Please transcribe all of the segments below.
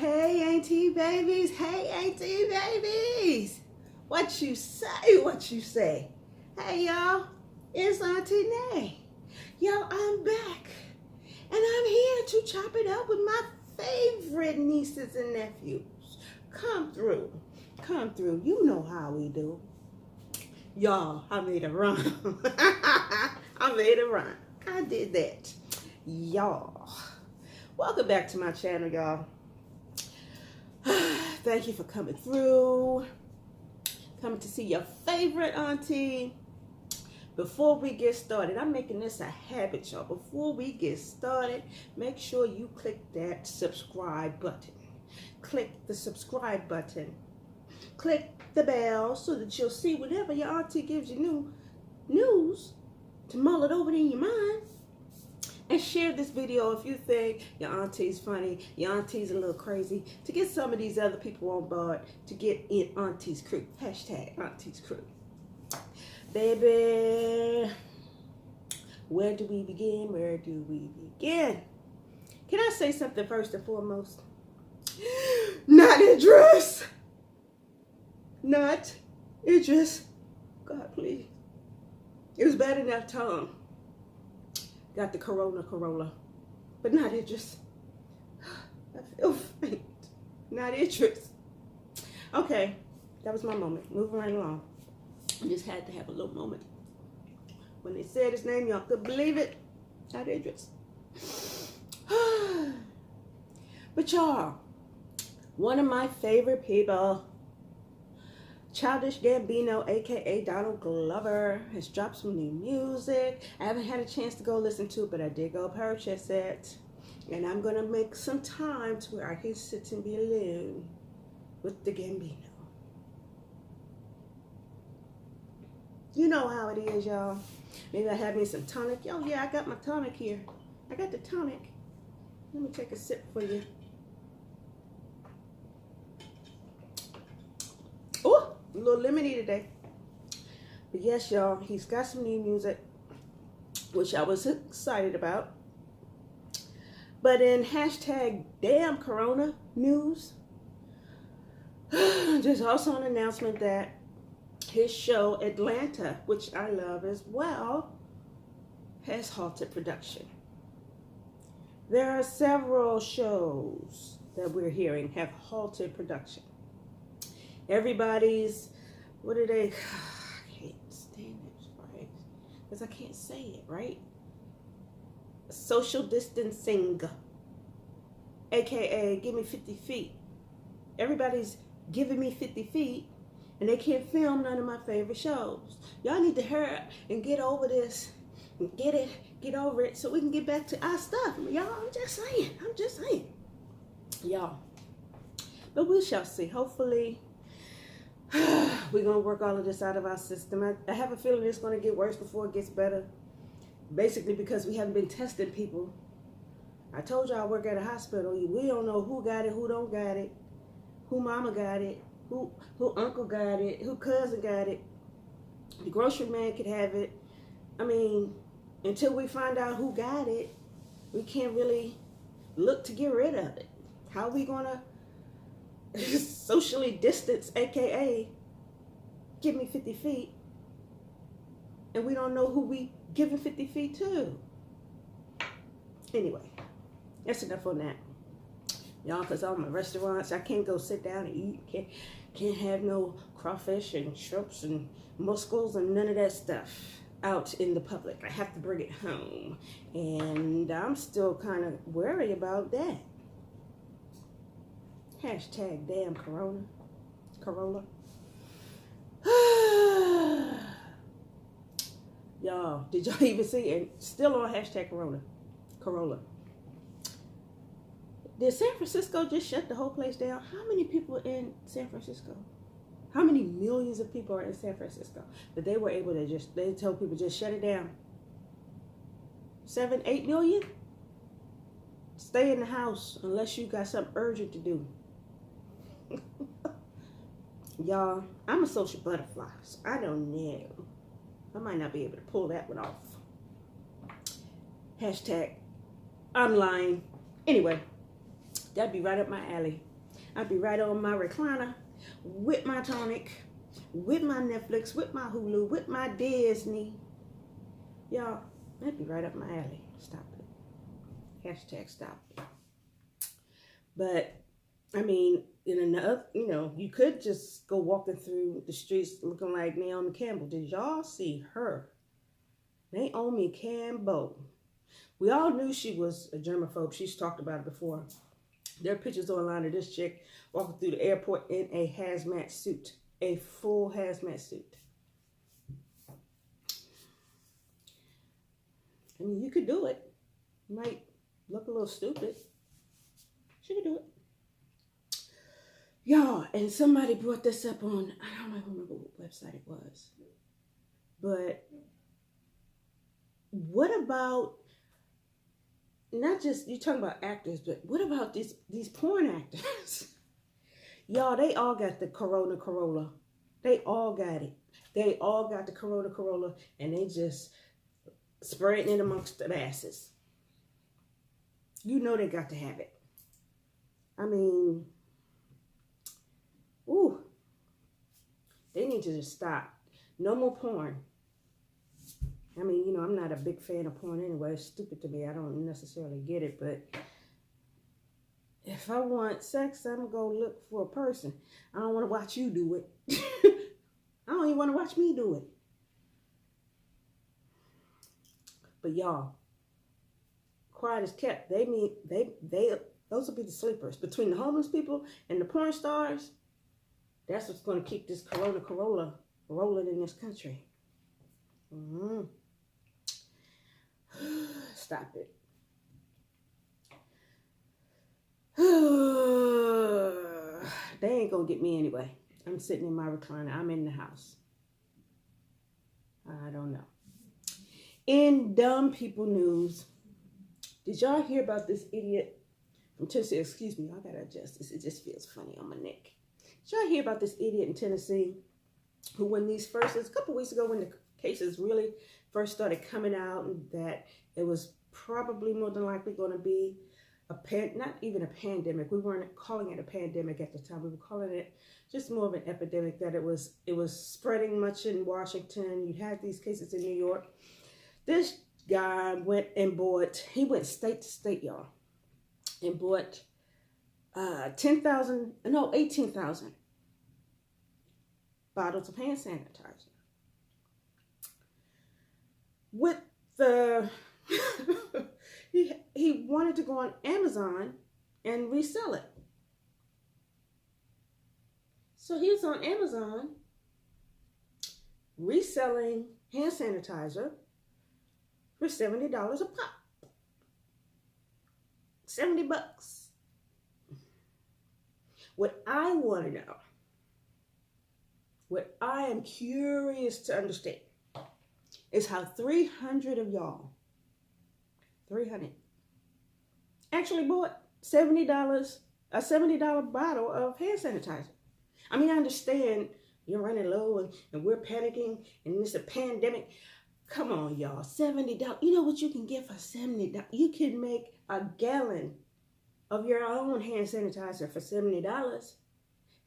Hey, Auntie babies. Hey, Auntie babies. What you say? What you say? Hey, y'all. It's Auntie Nene. Yo, I'm back. And I'm here to chop it up with my favorite nieces and nephews. Come through. Come through. You know how we do. Y'all, I made a rhyme. I made a rhyme. I did that. Y'all. Welcome back to my channel, y'all. Thank you for coming through. Coming to see your favorite auntie. Before we get started, I'm making this a habit, y'all. Before we get started, make sure you click that subscribe button. Click the subscribe button. Click the bell so that you'll see whenever your auntie gives you new news to mull it over in your mind. And share this video if you think your auntie's funny, your auntie's a little crazy, to get some of these other people on board to get in Auntie's crew. Hashtag Auntie's crew. Baby, where do we begin? Where do we begin? Can I say something first and foremost? Not Idris. Not Idris. God, please. It was bad enough tongue. Got the Corolla, but not Idris. I feel faint. Not Idris. Okay, that was my moment. Moving right along. I just had to have a little moment. When they said his name, y'all could believe it. Not Idris. But y'all, one of my favorite people, Childish Gambino, aka Donald Glover, has dropped some new music. I haven't had a chance to go listen to it, but I did go purchase it. And I'm gonna make some time to where I can sit and be alone with the Gambino. You know how it is, y'all. Maybe I have me some tonic. Oh yeah, I got my tonic here. I got the tonic. Let me take a sip for you. Oh, a little lemony today. But yes, y'all, he's got some new music, which I was excited about. But in hashtag damn Corona news, there's also an announcement that his show Atlanta, which I love as well, has halted production. There are several shows that we're hearing have halted production. Everybody's, what are they? I can't stand this phrase because I can't say it, right? Social distancing, aka give me 50 feet. Everybody's giving me 50 feet and they can't film none of my favorite shows. Y'all need to hurry up and get over this and get over it so we can get back to our stuff. Y'all, I'm just saying. Y'all. But we shall see. Hopefully, we're going to work all of this out of our system. I have a feeling it's going to get worse before it gets better. Basically because we haven't been testing people. I told y'all I work at a hospital. We don't know who got it, who don't got it, who mama got it, who uncle got it, who cousin got it. The grocery man could have it. I mean, until we find out who got it, we can't really look to get rid of it. How are we going to socially distance, aka give me 50 feet, and we don't know who we giving 50 feet to? Anyway, that's enough on that, y'all, because all my restaurants, I can't go sit down and eat. Can't have no crawfish and shrimps and mussels and none of that stuff out in the public. I have to bring it home, and I'm still kind of worried about that. Hashtag damn Corolla. Y'all, did y'all even see it? Still on hashtag Corolla. Did San Francisco just shut the whole place down? How many people in San Francisco? How many millions of people are in San Francisco that they were able to they told people just shut it down? 7, 8 million? Stay in the house unless you got something urgent to do. Y'all, I'm a social butterfly, so I don't know. I might not be able to pull that one off. Hashtag I'm lying. Anyway, that'd be right up my alley. I'd be right on my recliner with my tonic, with my Netflix, with my Hulu, with my Disney. Y'all, that'd be right up my alley. Stop it. Hashtag stop it. But, I mean, in another, you know, you could just go walking through the streets looking like Naomi Campbell. Did y'all see her? Naomi Campbell. We all knew she was a germaphobe. She's talked about it before. There are pictures online of this chick walking through the airport in a hazmat suit. A full hazmat suit. I mean, you could do it. You might look a little stupid. She could do it. Y'all, and somebody brought this up on, I don't remember what website it was. But what about, not just, you talking about actors, but what about these porn actors? Y'all, they all got the Corolla. They all got it. They all got the Corolla, and they just spreading it amongst the masses. You know they got to have it. I mean, ooh, they need to just stop. No more porn. I mean, you know, I'm not a big fan of porn anyway. It's stupid to me. I don't necessarily get it, but if I want sex, I'm going to go look for a person. I don't want to watch you do it. I don't even want to watch me do it. But y'all, quiet as kept. Those will be the sleepers. Between the homeless people and the porn stars, that's what's going to keep this Corolla rolling in this country. Stop it. They ain't going to get me anyway. I'm sitting in my recliner. I'm in the house. I don't know. In dumb people news, did y'all hear about this idiot from Tennessee? Excuse me, I gotta adjust this. It just feels funny on my neck. Did y'all hear about this idiot in Tennessee who, when these first, a couple weeks ago when the cases really first started coming out, and that it was probably more than likely going to be not even a pandemic. We weren't calling it a pandemic at the time. We were calling it just more of an epidemic, that it was spreading much in Washington. You had these cases in New York. This guy went and bought, he went state to state, y'all, and bought 18,000 bottles of hand sanitizer. With the, he wanted to go on Amazon and resell it. So he was on Amazon reselling hand sanitizer for $70 a pop. $70. What I want to know, what I am curious to understand, is how 300 of y'all, 300, actually bought $70, a $70 bottle of hand sanitizer. I mean, I understand you're running low and we're panicking and it's a pandemic. Come on, y'all, $70. You know what you can get for $70? You can make a gallon of your own hand sanitizer for $70.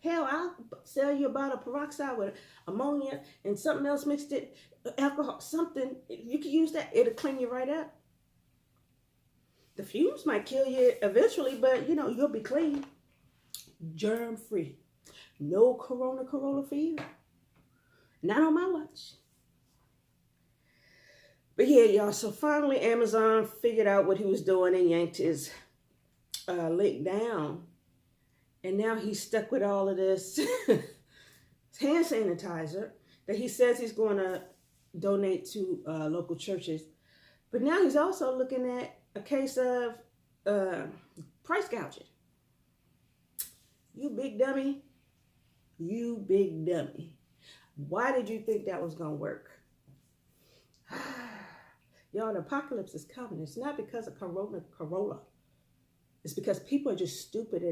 Hell, I'll sell you a bottle of peroxide with ammonia and something else mixed it, alcohol, something. You can use that. It'll clean you right up. The fumes might kill you eventually, but, you know, you'll be clean. Germ-free. No Corolla for you. Not on my watch. But yeah, y'all, so finally Amazon figured out what he was doing and yanked his link down. And now he's stuck with all of this hand sanitizer that he says he's going to donate to local churches. But now he's also looking at a case of price gouging. You big dummy. You big dummy. Why did you think that was going to work? Y'all, the apocalypse is coming. It's not because of Corolla. It's because people are just stupid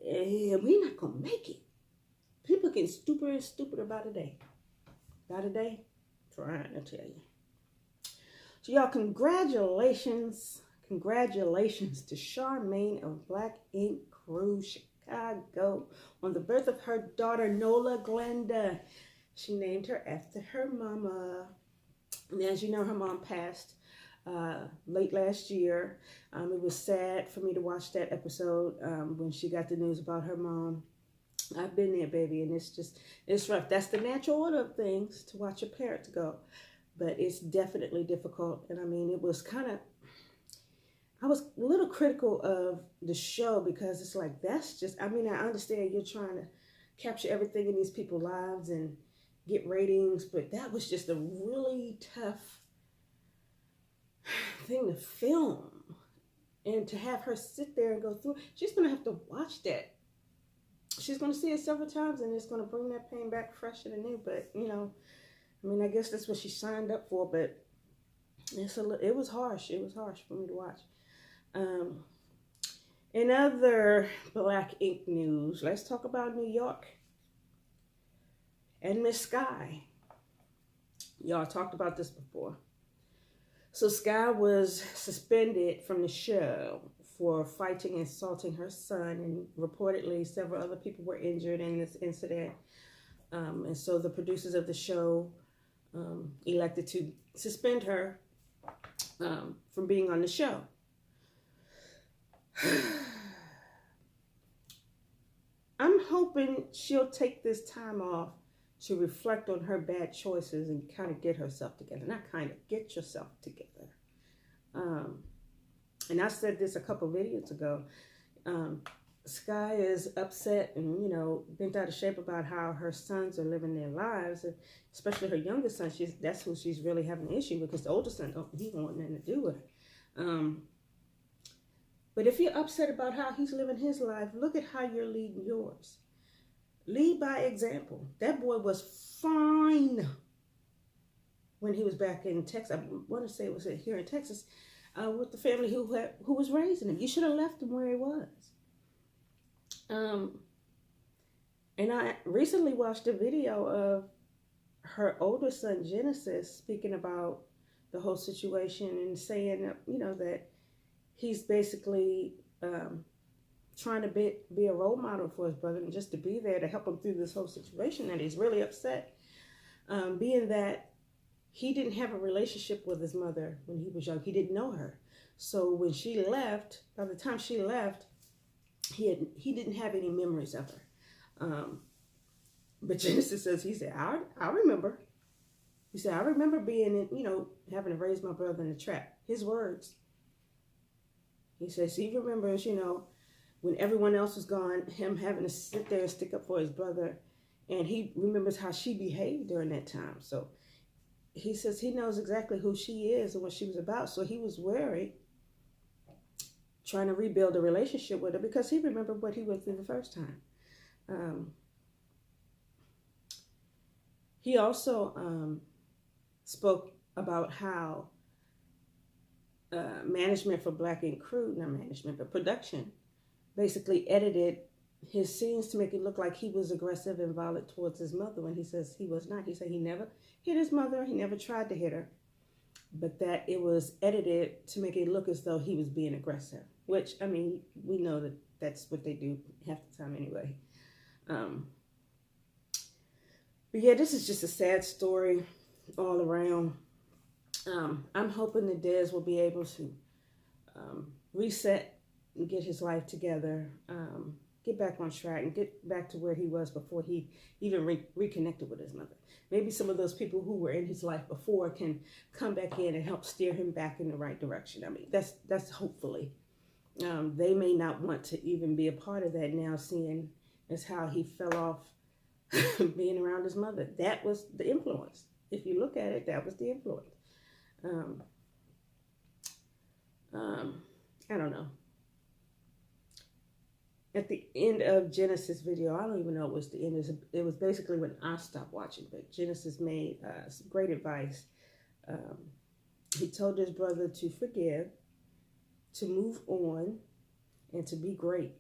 and we're not going to make it. People get stupider and stupider by the day. By the day? Trying to tell you. So y'all, congratulations. Congratulations to Charmaine of Black Ink Cruise Chicago on the birth of her daughter, Nola Glenda. She named her after her mama. And as you know, her mom passed late last year. It was sad for me to watch that episode when she got the news about her mom. I've been there, baby, and it's rough. That's the natural order of things, to watch your parents go. But it's definitely difficult. And I mean, it was I was a little critical of the show because it's like, I understand you're trying to capture everything in these people's lives and get ratings, but that was just a really tough thing to film. And to have her sit there and go through, she's going to have to watch that. She's going to see it several times, and it's going to bring that pain back fresh and anew. But, I guess that's what she signed up for, but it was harsh. It was harsh for me to watch. In other Black Ink news, let's talk about New York and Miss Sky. Y'all talked about this before. So Sky was suspended from the show for fighting and assaulting her son, and reportedly several other people were injured in this incident. And so the producers of the show elected to suspend her from being on the show. I'm hoping she'll take this time off to reflect on her bad choices and kind of get herself together. Get yourself together. And I said this a couple videos ago. Sky is upset and, bent out of shape about how her sons are living their lives, and especially her youngest son. That's who she's really having an issue with, because the older son, he don't want nothing to do with her. But if you're upset about how he's living his life, look at how you're leading yours. Lead by example. That boy was fine when he was back in Texas. I want to say it was here in Texas with the family who was raising him. You should have left him where he was. And I recently watched a video of her older son, Genesis, speaking about the whole situation and saying, that he's basically trying to be a role model for his brother, and just to be there to help him through this whole situation. And he's really upset, being that he didn't have a relationship with his mother when he was young. He didn't know her. So when she left, by the time she left, he didn't have any memories of her. But Genesis says, he said, I remember. He said, I remember being in, having to raise my brother in the trap. His words. He says he remembers, when everyone else was gone, him having to sit there and stick up for his brother. And he remembers how she behaved during that time. So he says he knows exactly who she is and what she was about. So he was worried, trying to rebuild a relationship with her, because he remembered what he went through the first time. He also spoke about how management for Black Ink Crew, not management, but production, basically edited his scenes to make it look like he was aggressive and violent towards his mother, when he says he was not. He said he never hit his mother, he never tried to hit her, but that it was edited to make it look as though he was being aggressive, which, we know that that's what they do half the time anyway. But yeah, this is just a sad story all around. I'm hoping that Dez will be able to reset and get his life together, get back on track, and get back to where he was before he even reconnected with his mother. Maybe some of those people who were in his life before can come back in and help steer him back in the right direction. That's hopefully. They may not want to even be a part of that now, seeing as how he fell off being around his mother. That was the influence. If you look at it, that was the influence. I don't know. At the end of Genesis' video, I don't even know it was the end. It was basically when I stopped watching, but Genesis made some great advice. He told his brother to forgive, to move on, and to be great.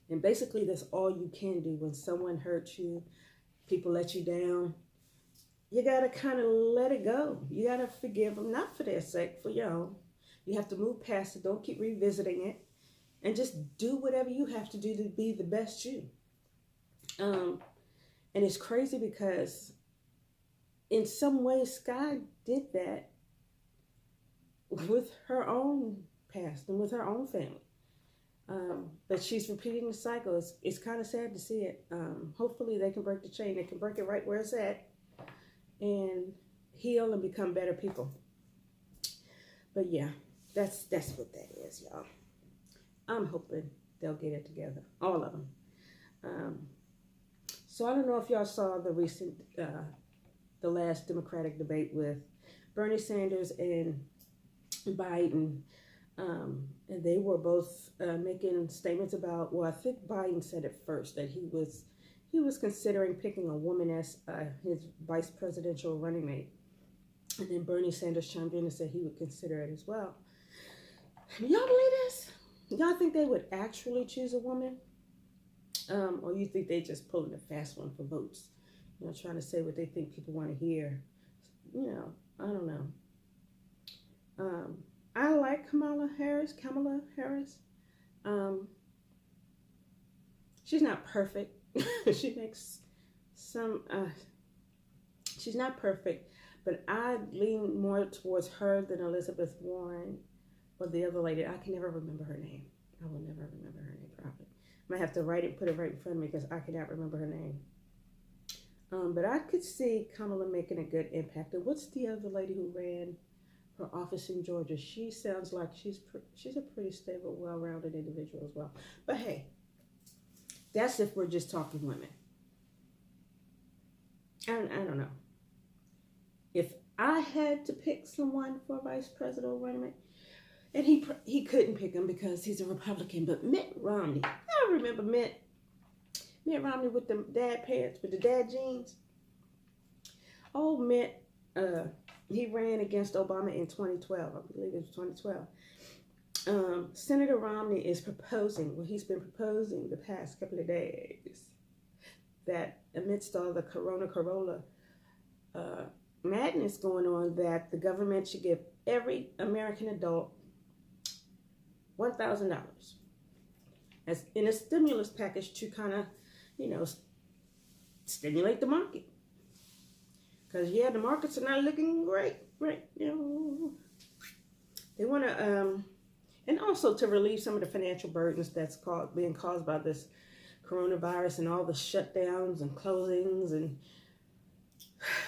And basically, that's all you can do when someone hurts you, people let you down. You got to kind of let it go. You got to forgive them, not for their sake, for your own. You have to move past it. Don't keep revisiting it. and just do whatever you have to do to be the best you. And it's crazy because in some ways Sky did that with her own past and with her own family. But she's repeating the cycle. It's kind of sad to see it. Hopefully they can break the chain. They can break it right where it's at and heal and become better people. But yeah, that's what that is, y'all. I'm hoping they'll get it together, all of them. So I don't know if y'all saw the recent, the last Democratic debate with Bernie Sanders and Biden. And they were both making statements about, well, I think Biden said it first, that he was considering picking a woman as his vice presidential running mate. And then Bernie Sanders chimed in and said he would consider it as well. Y'all believe this? Y'all think they would actually choose a woman? Or you think they just pulling a fast one for votes? You know, trying to say what they think people want to hear. You know, I don't know. I like Kamala Harris. She's not perfect. She makes some, she's not perfect, but I lean more towards her than Elizabeth Warren or the other lady. I can never remember her name. I will never remember her name properly. I might have to write it, put it right in front of me because I cannot remember her name. But I could see Kamala making a good impact. And what's the other lady who ran her office in Georgia? She sounds like she's a pretty stable, well-rounded individual as well. But hey, that's if we're just talking women. I don't know. If I had to pick someone for vice president running mate, and he couldn't pick him because he's a Republican, but Mitt Romney. I remember Mitt Romney with the dad pants, with the dad jeans. Oh, Mitt, he ran against Obama in 2012. I believe it was 2012. Senator Romney is proposing, well, he's been proposing the past couple of days, that amidst all the Corolla madness going on, that the government should give every American adult $1,000 as in a stimulus package to kind of, you know, stimulate the market. Because, yeah, the markets are not looking great, you know. They want to, and also to relieve some of the financial burdens that's being caused by this coronavirus and all the shutdowns and closings and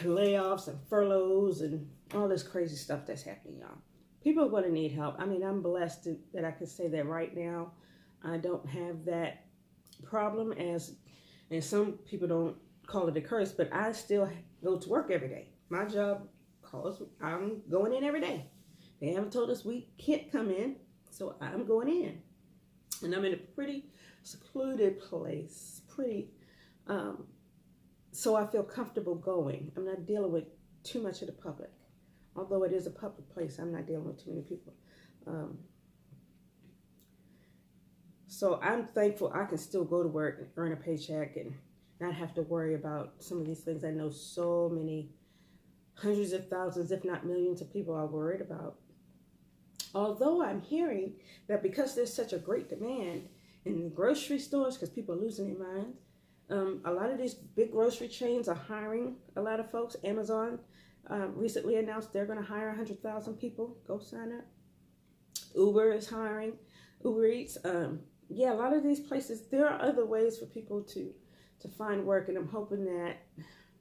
layoffs and furloughs and all this crazy stuff that's happening, y'all. People are going to need help. I mean, I'm blessed that I can say that right now. I don't have that problem, and some people don't call it a curse, but I still go to work every day. My job calls, I'm going in every day. They haven't told us we can't come in, so I'm going in. And I'm in a pretty secluded place, so I feel comfortable going. I'm not dealing with too much of the public. Although it is a public place, I'm not dealing with too many people. So I'm thankful I can still go to work and earn a paycheck and not have to worry about some of these things I know so many hundreds of thousands, if not millions of people are worried about. Although I'm hearing that because there's such a great demand in the grocery stores, because people are losing their minds, a lot of these big grocery chains are hiring a lot of folks. Amazon recently announced they're going to hire 100,000 people. Go sign up. Uber is hiring. Uber Eats. Yeah, a lot of these places, there are other ways for people to find work, and I'm hoping it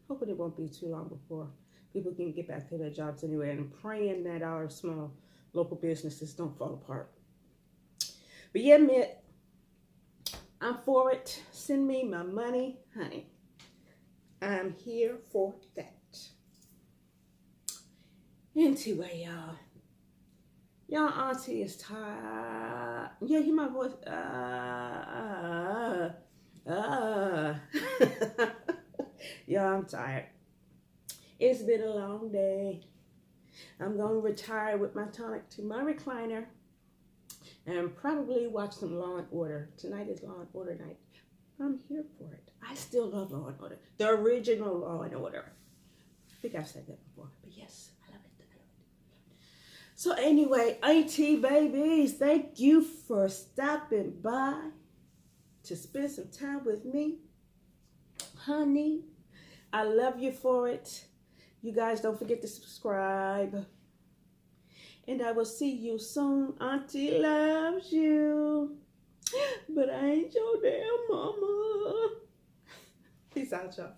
won't be too long before people can get back to their jobs anyway, and I'm praying that our small local businesses don't fall apart. But yeah, Mitt, I'm for it. Send me my money, honey. I'm here for that. Anyway, y'all auntie is tired. Yeah, hear my voice. Y'all, I'm tired. It's been a long day. I'm going to retire with my tonic to my recliner and probably watch some Law and Order. Tonight is Law and Order night. I'm here for it. I still love Law and Order. The original Law and Order. I think I've said that before, but yes, I love it. So anyway, Auntie babies, thank you for stopping by to spend some time with me. Honey, I love you for it. You guys don't forget to subscribe. And I will see you soon. Auntie loves you. But I ain't your damn mama. Peace out, y'all.